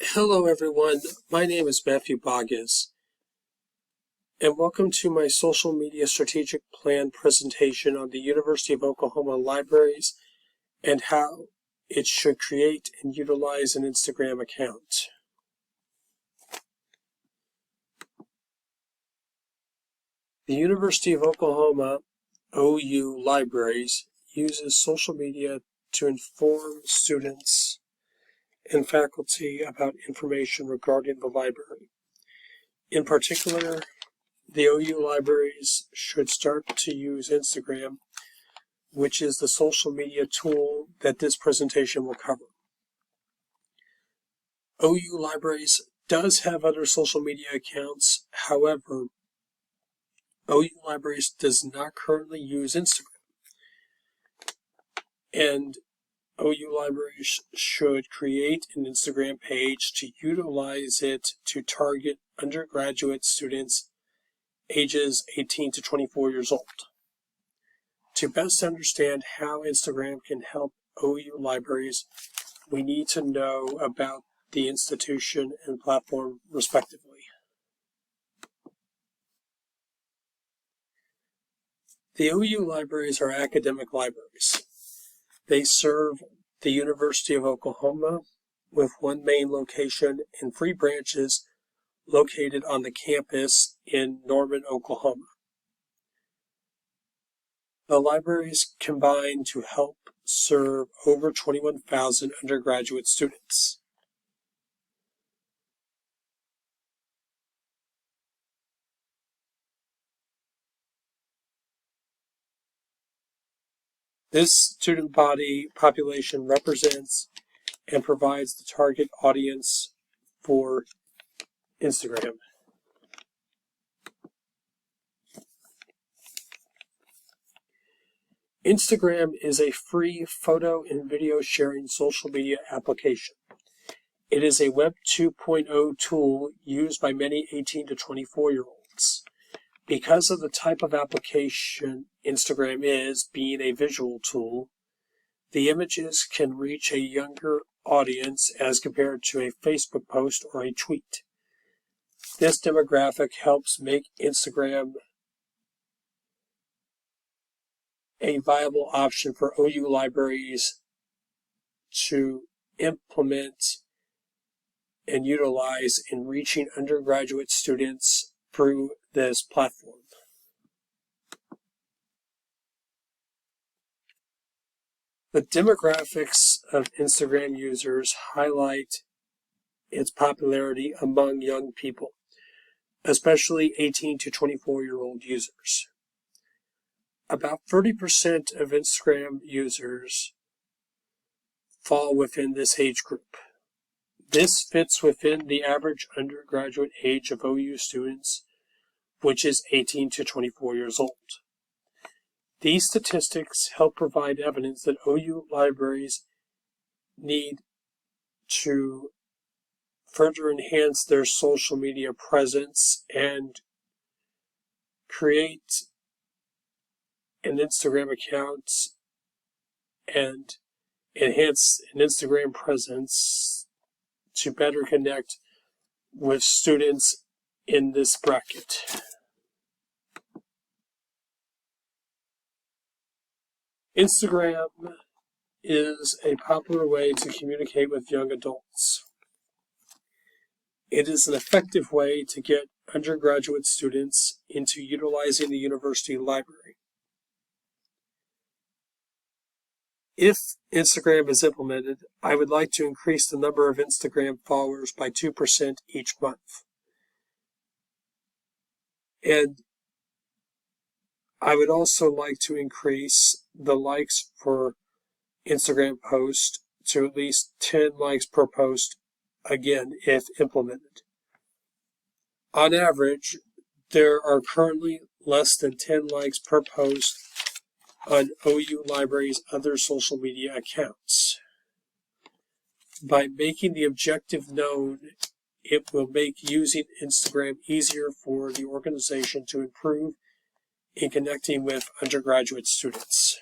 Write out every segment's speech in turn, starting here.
Hello everyone, my name is Matthew Boggess, and welcome to my social media strategic plan presentation on the University of Oklahoma libraries and how it should create and utilize an Instagram account. The University of Oklahoma OU libraries uses social media to inform students and faculty about information regarding the library. In particular, the OU libraries should start to use Instagram, which is the social media tool that this presentation will cover. OU libraries does have other social media accounts. However, OU libraries does not currently use Instagram. And OU libraries should create an Instagram page to utilize it to target undergraduate students ages 18 to 24 years old. To best understand how Instagram can help OU libraries, we need to know about the institution and platform respectively. The OU libraries are academic libraries. They serve the University of Oklahoma with one main location and 3 branches located on the campus in Norman, Oklahoma. The libraries combine to help serve over 21,000 undergraduate students. This student body population represents and provides the target audience for Instagram. Instagram is a free photo and video sharing social media application. It is a Web 2.0 tool used by many 18 to 24-year-olds. Because of the type of application Instagram is, being a visual tool, the images can reach a younger audience as compared to a Facebook post or a tweet. This demographic helps make Instagram a viable option for OU libraries to implement and utilize in reaching undergraduate students through this platform. The demographics of Instagram users highlight its popularity among young people, especially 18 to 24-year-old users. About 30% of Instagram users fall within this age group. This fits within the average undergraduate age of OU students, which is 18 to 24 years old. These statistics help provide evidence that OU libraries need to further enhance their social media presence and create an Instagram account and enhance an Instagram presence to better connect with students in this bracket. Instagram is a popular way to communicate with young adults. It is an effective way to get undergraduate students into utilizing the university library. If Instagram is implemented, I would like to increase the number of Instagram followers by 2% each month. And I would also like to increase the likes for Instagram posts to at least 10 likes per post, again, if implemented. On average, there are currently less than 10 likes per post on OU Library's other social media accounts. By making the objective known, it will make using Instagram easier for the organization to improve in connecting with undergraduate students.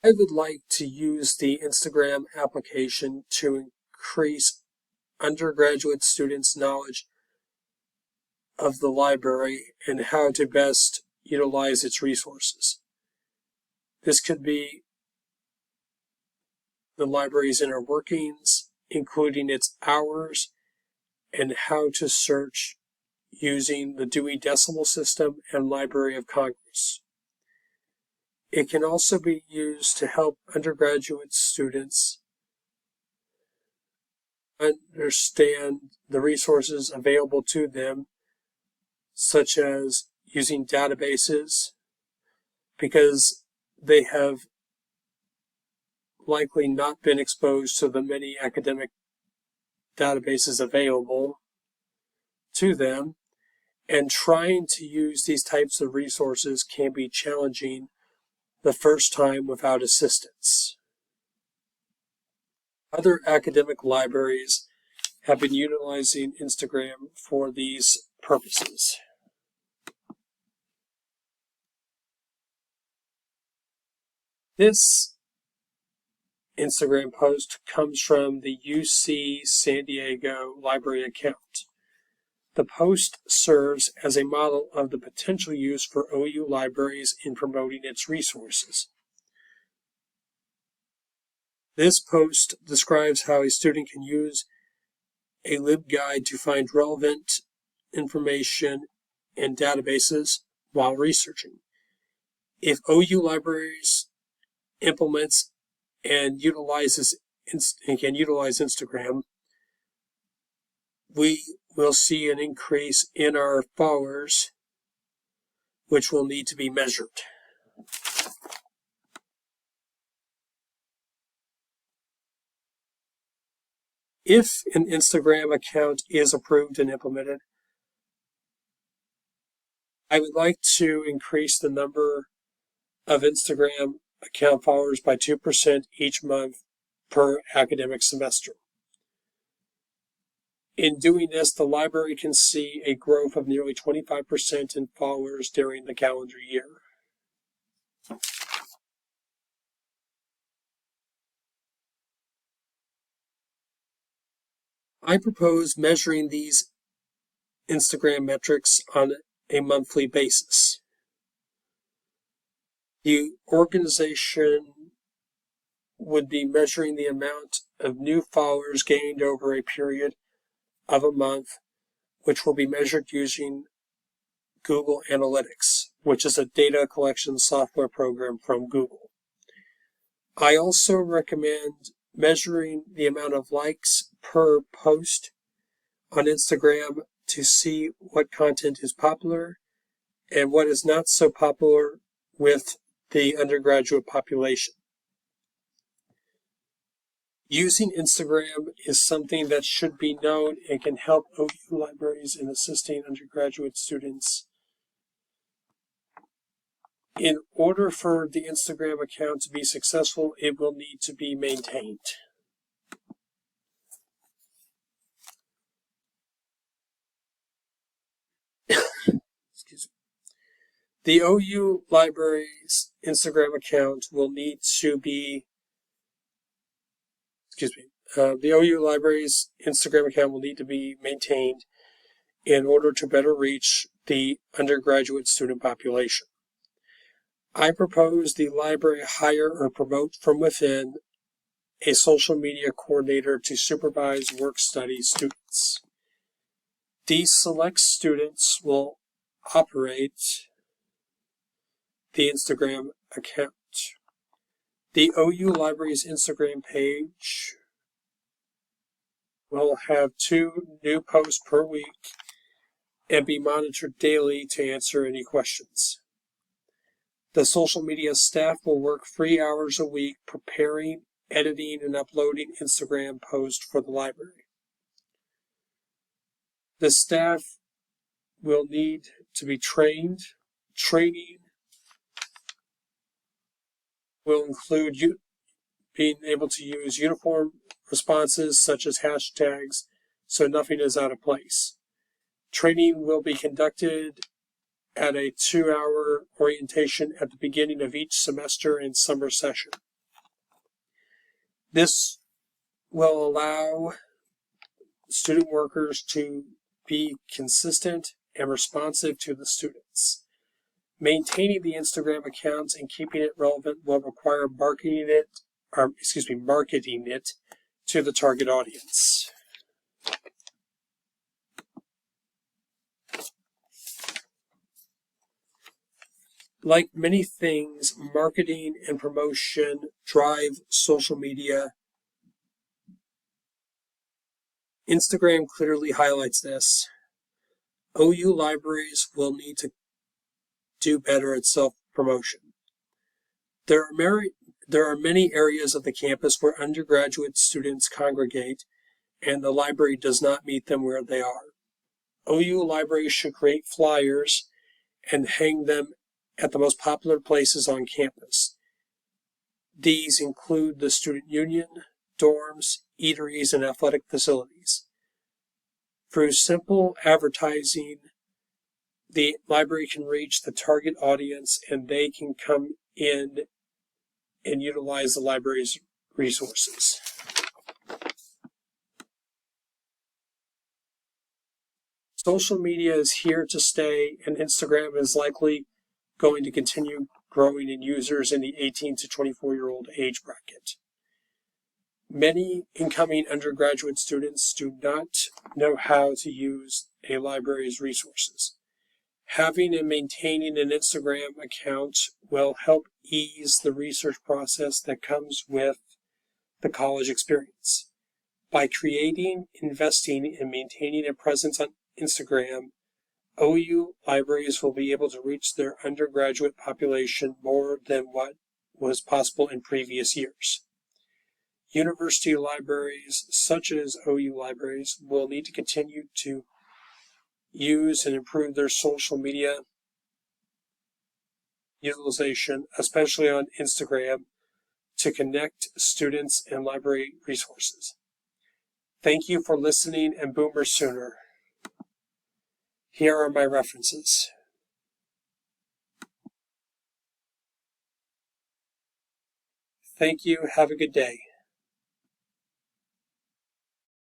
I would like to use the Instagram application to increase undergraduate students' knowledge of the library and how to best utilize its resources. This could be the library's inner workings, including its hours, and how to search using the Dewey Decimal System and Library of Congress. It can also be used to help undergraduate students understand the resources available to them, such as using databases, because they have likely not been exposed to the many academic databases available to them, and trying to use these types of resources can be challenging the first time without assistance. Other academic libraries have been utilizing Instagram for these purposes. This Instagram post comes from the UC San Diego library account. The post serves as a model of the potential use for OU libraries in promoting its resources. This post describes how a student can use a LibGuide to find relevant information and databases while researching. If OU Libraries implements and can utilize Instagram, we will see an increase in our followers, which will need to be measured. If an Instagram account is approved and implemented, I would like to increase the number of Instagram account followers by 2% each month per academic semester. In doing this, the library can see a growth of nearly 25% in followers during the calendar year. I propose measuring these Instagram metrics on a monthly basis. The organization would be measuring the amount of new followers gained over a period of a month, which will be measured using Google Analytics, which is a data collection software program from Google. I also recommend measuring the amount of likes per post on Instagram to see what content is popular and what is not so popular with the undergraduate population. Using Instagram is something that should be known and can help OU libraries in assisting undergraduate students. In order for the Instagram account to be successful, it will need to be maintained. Excuse me. The OU library's Instagram account will need to be the OU Library's Instagram account will need to be maintained in order to better reach the undergraduate student population. I propose the library hire or promote from within a social media coordinator to supervise work-study students. These select students will operate the Instagram account. The OU Library's Instagram page will have 2 new posts per week and be monitored daily to answer any questions. The social media staff will work 3 hours a week preparing, editing, and uploading Instagram posts for the library. The staff will need to be trained. Training will include being able to use uniform responses such as hashtags so nothing is out of place. Training will be conducted at a 2-hour orientation at the beginning of each semester and summer session. This will allow student workers to be consistent and responsive to the students. Maintaining the Instagram accounts and keeping it relevant will require marketing it to the target audience. Like many things, marketing and promotion drive social media. Instagram clearly highlights this. OU libraries will need to do better at self-promotion. There are many areas of the campus where undergraduate students congregate, and the library does not meet them where they are. OU libraries should create flyers and hang them at the most popular places on campus. These include the student union, dorms, eateries, and athletic facilities. Through simple advertising, the library can reach the target audience and they can come in and utilize the library's resources. Social media is here to stay, and Instagram is likely going to continue growing in users in the 18 to 24-year-old age bracket. Many incoming undergraduate students do not know how to use a library's resources. Having and maintaining an Instagram account will help ease the research process that comes with the college experience. By creating, investing, and maintaining a presence on Instagram, OU libraries will be able to reach their undergraduate population more than what was possible in previous years. University libraries, such as OU libraries, will need to continue to use and improve their social media utilization, especially on Instagram, to connect students and library resources. Thank you for listening, and Boomer Sooner. Here are my references. Thank you. Have a good day.